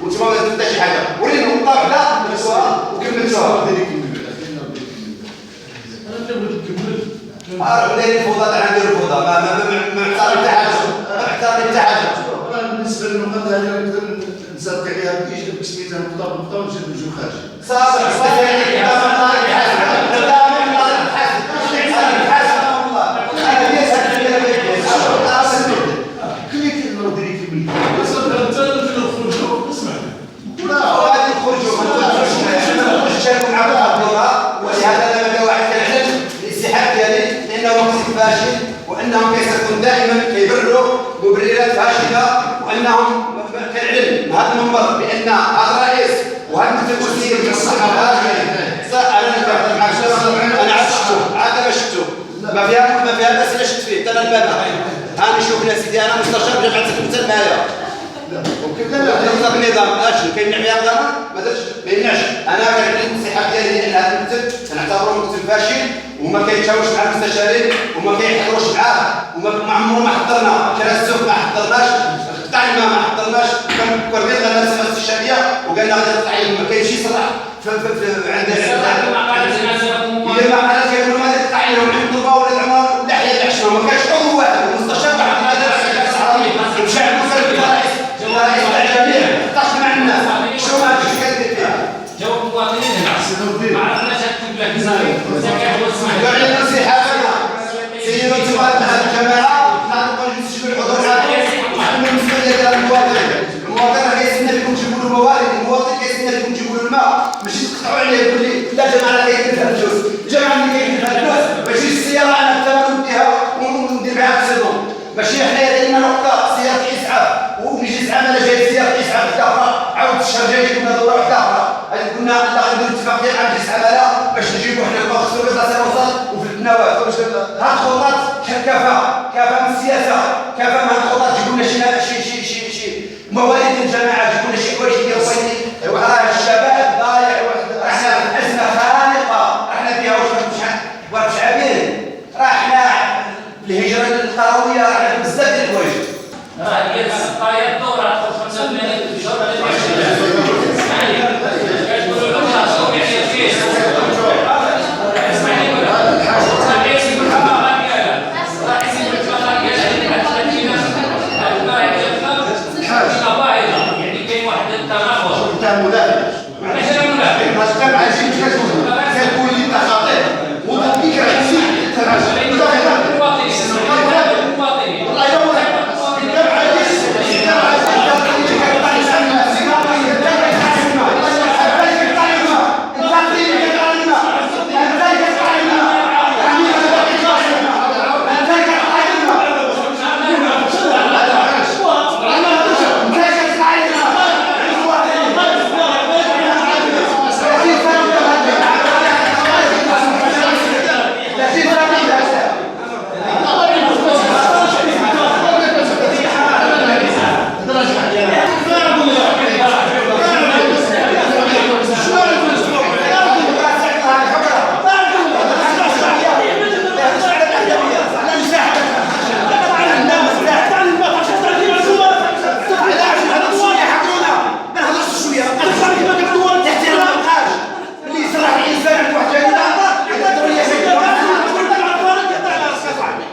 وانتم ما درتوا حتى شي حاجه ورينا الطابع لا درتوها وكملتوها. دايرين فوضى تاع نديروا الفوضى ما احترم حتى حاجه ما احترم حتى حاجه. بالنسبه للنقاط هذه نقدر نصدق عليها بسميتها نقطه بنقطه ونجيو خارج. صافي صافي عليك دابا طارق حسن دابا طارق حسن والله انا ليش هذا كليك نردي في بس انت تخرجوا اسمع لا غادي نخرجوا شاركوا مع الدوره. ولهذا انا بدا واحد كيعلن الانسحاب ديالي لانه مقصد فاشل وانهم كيصرفون دائما كيبرروا مبررات فاشله وانهم كيعلن من هذا المنبر بان هذا الرئيس وهذا التمثيل من الصحافه انا عاد شفته ما فيها بس شفت فيه حتى الباب انا نشوف يا سيدي انا مستشار جامعه التمثيل معايا نظام النظام اش كيمنع فيها النظام ما يمنعش. انا كنعلن الانسحاب ديالي لان هذا المكتب كنعتبره مكتب فاشل وما كيتشاورش مع المستشارين وما كيحضروش معاه وما عمره ما حضرنا كرا السوق ما حضرناش قطع الماء ما حضرناش. كنفكر بين الناس الاستشاريه وقالنا غادي نقطع ما كاينش شي صراحه عند هي معقلات كيقولوا ما تقطع لهم عند الضبا ولا العمار ولا حياه العشره ما كانش عضو واحد المستشار واحد ما دارش كاس عربي مشى عند الرئيس تاع الجميع اختلط مع الناس شنو هذا الشيء كدير فيها جاوب المواطنين هنا ما عرفناش نكتب لك زكاه واسمع قال لي الانسحاب سيدي انتم هذه الجماعه نبقاو نسجلوا الحضور وحنا المسؤوليه ديال المواطن كيستنى لكم تجيبوا له موارد المواطن كيستنى لكم تجيبوا له الماء ماشي تقطعوا عليه يقول لي لا جماعه كيكتب هذا الفلوس الجماعه اللي كيكتب هذا الفلوس ماشي السياره انا الثمن نديها وندير معاها السيزون ماشي حنايا لنا نقطه سياره اسعاف ونجي زعما انا جايب سياره اسعاف اخرى عاود الشهر الجاي يجيب لنا دوره واحده اخرى قلنا لا نديروا اتفاقيه مع مجلس عماله باش نجيبوا حنا المقصود بلاصه وسط وفي النواه هاد الخطط كافه من السياسه كافه من هاد الخطط تجيبوا لنا شي موارد الجماعه تجيبوا لنا شي حوايج اللي هو راه الشباب ضايع احنا في ازمه خانقه احنا فيها واش عابين راه احنا الهجره القرويه راه بزاف ديال الحوايج راه ديال السقايه الدوره 85 شهر مجتمع عايشين في كتقول لي انت خاطئ وضد بك راسي